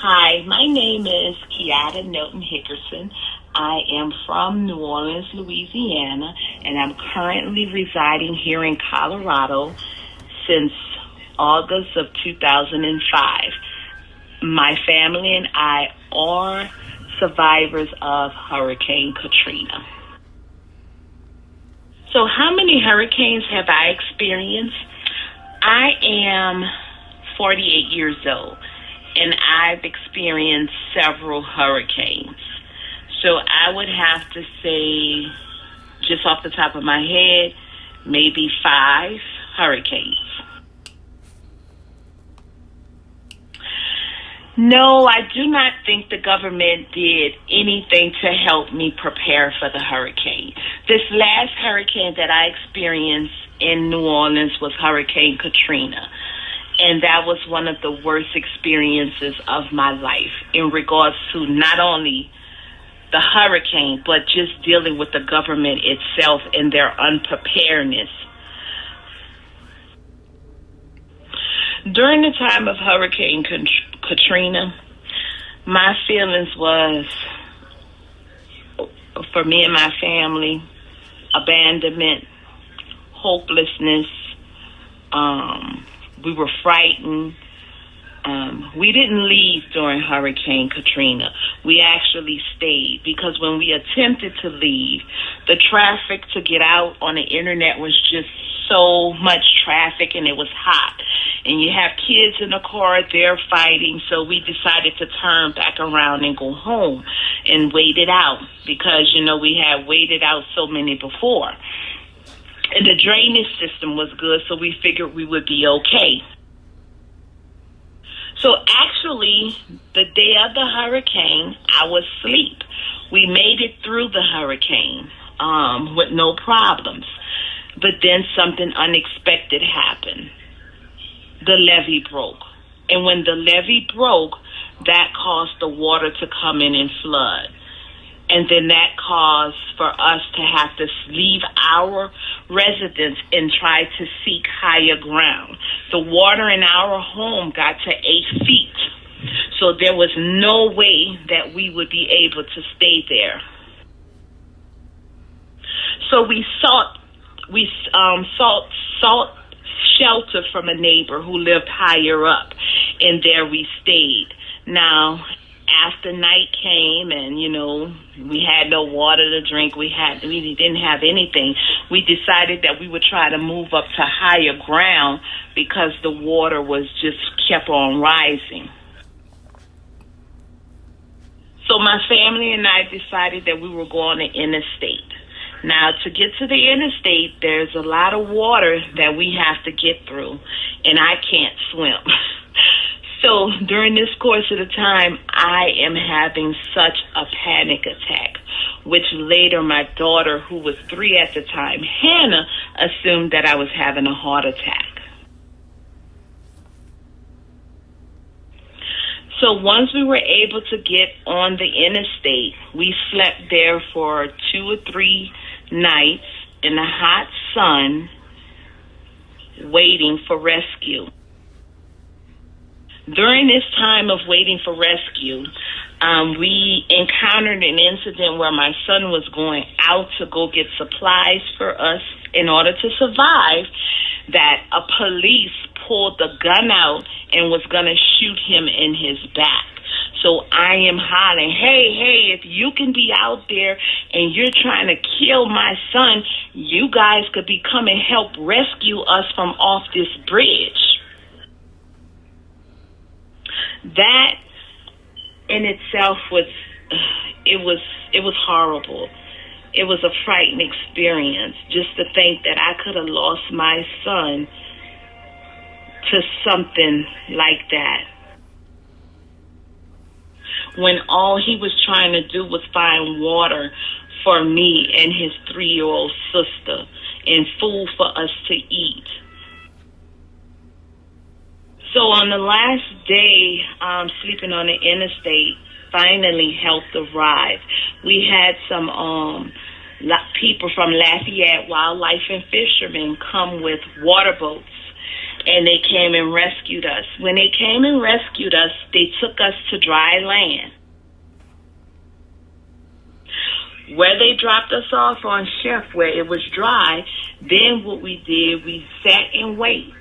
Hi, my name is Keyada Milton Hickerson. I am from New Orleans, Louisiana, and I'm currently residing here in Colorado since August of 2005. My family and I are survivors of Hurricane Katrina. So how many hurricanes have I experienced? I am 48 years old, and I've experienced several hurricanes. So I would have to say, just off the top of my head, maybe 5 hurricanes. No, I do not think the government did anything to help me prepare for the hurricane. This last hurricane that I experienced in New Orleans was Hurricane Katrina. And that was one of the worst experiences of my life in regards to not only the hurricane, but just dealing with the government itself and their unpreparedness. During the time of Hurricane Katrina, my feelings was, for me and my family, abandonment, hopelessness. We were frightened. We didn't leave during Hurricane Katrina. We actually stayed because when we attempted to leave, the traffic to get out on the internet was just so much traffic, and it was hot. And you have kids in the car, they're fighting, so we decided to turn back around and go home and wait it out because, we had waited out so many before. And the drainage system was good, so we figured we would be okay. So actually, the day of the hurricane, I was asleep. We made it through the hurricane with no problems. But then something unexpected happened. The levee broke. And when the levee broke, that caused the water to come in and flood. And then that caused for us to have to leave our residence and try to seek higher ground. The water in our home got to 8 feet. So there was no way that we would be able to stay there. So we sought shelter from a neighbor who lived higher up, and there we stayed. Now, after night came and, we had no water to drink, we didn't have anything, we decided that we would try to move up to higher ground because the water was just kept on rising. So my family and I decided that we were going to interstate. Now, to get to the interstate, there's a lot of water that we have to get through, and I can't swim. So during this course of the time, I am having such a panic attack, which later my daughter, who was 3 at the time, Hannah, assumed that I was having a heart attack. So once we were able to get on the interstate, we slept there for 2 or 3 nights in the hot sun, waiting for rescue. During this time of waiting for rescue, we encountered an incident where my son was going out to go get supplies for us in order to survive, that a police pulled the gun out and was going to shoot him in his back. So I am hollering, hey, if you can be out there and you're trying to kill my son, you guys could be come and help rescue us from off this bridge. That in itself was horrible. It was a frightening experience just to think that I could have lost my son to something like that, when all he was trying to do was find water for me and his 3-year-old sister and food for us to eat. So on the last day, sleeping on the interstate, finally help arrived. We had some people from Lafayette Wildlife and Fishermen come with water boats, and they came and rescued us. When they came and rescued us, they took us to dry land. Where they dropped us off on shift where it was dry, then what we did, we sat and wait.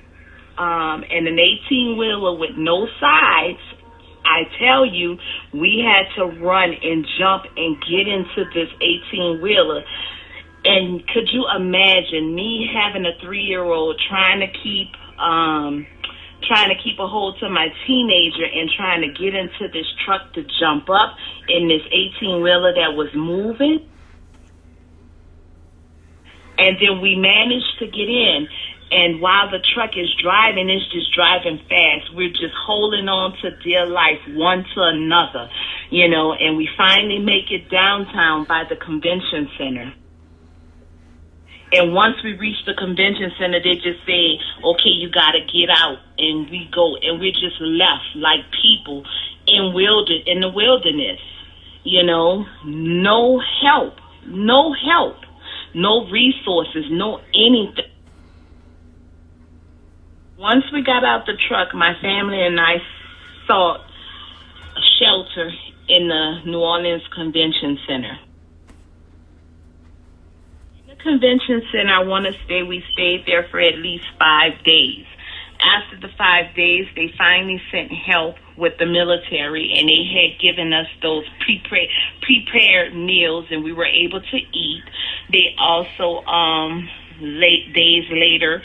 And an 18-wheeler with no sides, I tell you, we had to run and jump and get into this 18-wheeler. And could you imagine me having a 3-year-old trying to keep a hold to my teenager and trying to get into this truck to jump up in this 18-wheeler that was moving? And then we managed to get in. And while the truck is driving, it's just driving fast. We're just holding on to dear life, one to another, and we finally make it downtown by the convention center. And once we reach the convention center, they just say, okay, you got to get out. And we go, and we're just left like people in the wilderness, no help, no resources, no anything. Once we got out the truck, my family and I sought a shelter in the New Orleans Convention Center. In the convention center, I want to say we stayed there for at least 5 days. After the 5 days, they finally sent help with the military, and they had given us those prepared meals, and we were able to eat. They also, days later,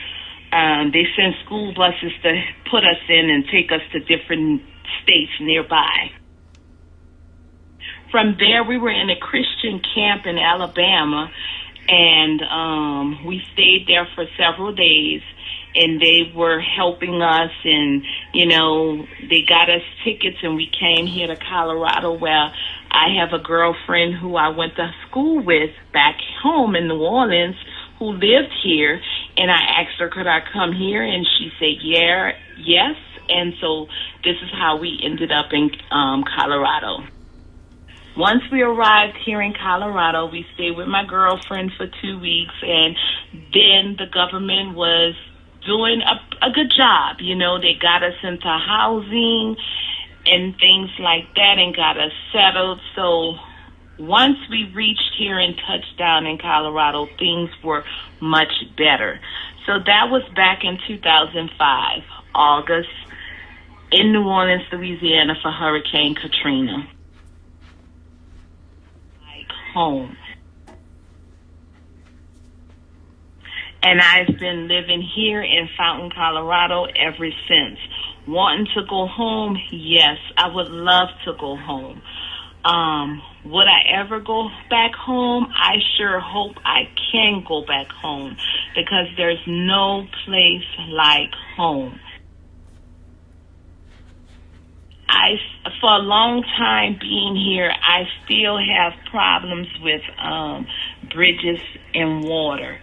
they sent school buses to put us in and take us to different states nearby. From there, we were in a Christian camp in Alabama, and we stayed there for several days, and they were helping us, and, they got us tickets, and we came here to Colorado, where I have a girlfriend who I went to school with back home in New Orleans who lived here. And I asked her, could I come here? And she said, yes. And so this is how we ended up in Colorado. Once we arrived here in Colorado, we stayed with my girlfriend for 2 weeks. And then the government was doing a good job. They got us into housing and things like that and got us settled. So once we reached here and touched down in Colorado, things were much better. So that was back in 2005, August, in New Orleans, Louisiana, for Hurricane Katrina. Like home. And I've been living here in Fountain, Colorado ever since. Wanting to go home? Yes, I would love to go home. Would I ever go back home? I sure hope I can go back home, because there's no place like home. For a long time being here, I still have problems with bridges and water.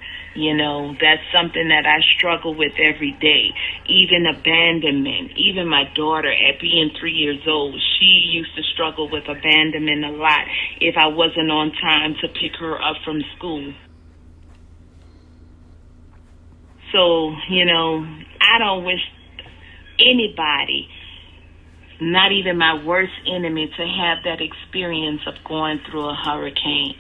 That's something that I struggle with every day. Even abandonment. Even my daughter, at being 3 years old, she used to struggle with abandonment a lot if I wasn't on time to pick her up from school. So, I don't wish anybody, not even my worst enemy, to have that experience of going through a hurricane.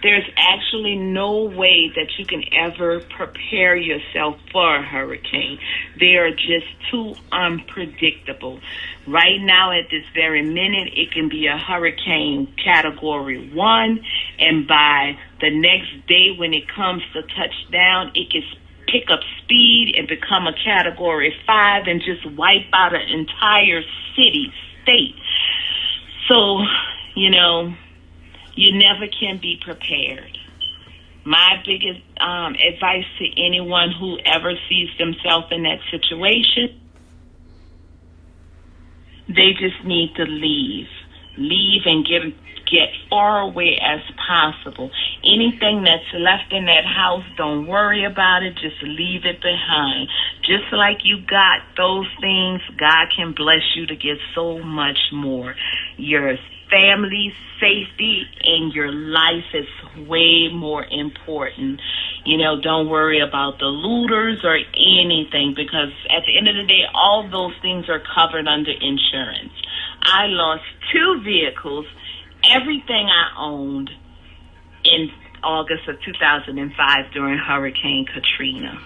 There's actually no way that you can ever prepare yourself for a hurricane. They are just too unpredictable. Right now, at this very minute, it can be a hurricane category 1, and by the next day when it comes to touchdown, it can pick up speed and become a category 5 and just wipe out an entire state. So, you never can be prepared. My biggest advice to anyone who ever sees themselves in that situation, they just need to leave and get far away as possible. Anything that's left in that house, don't worry about it. Just leave it behind. Just like you got those things, God can bless you to get so much more. Your family safety and your life is way more important. Don't worry about the looters or anything, because at the end of the day, all those things are covered under insurance. I lost 2 vehicles, everything I owned, in August of 2005 during Hurricane Katrina.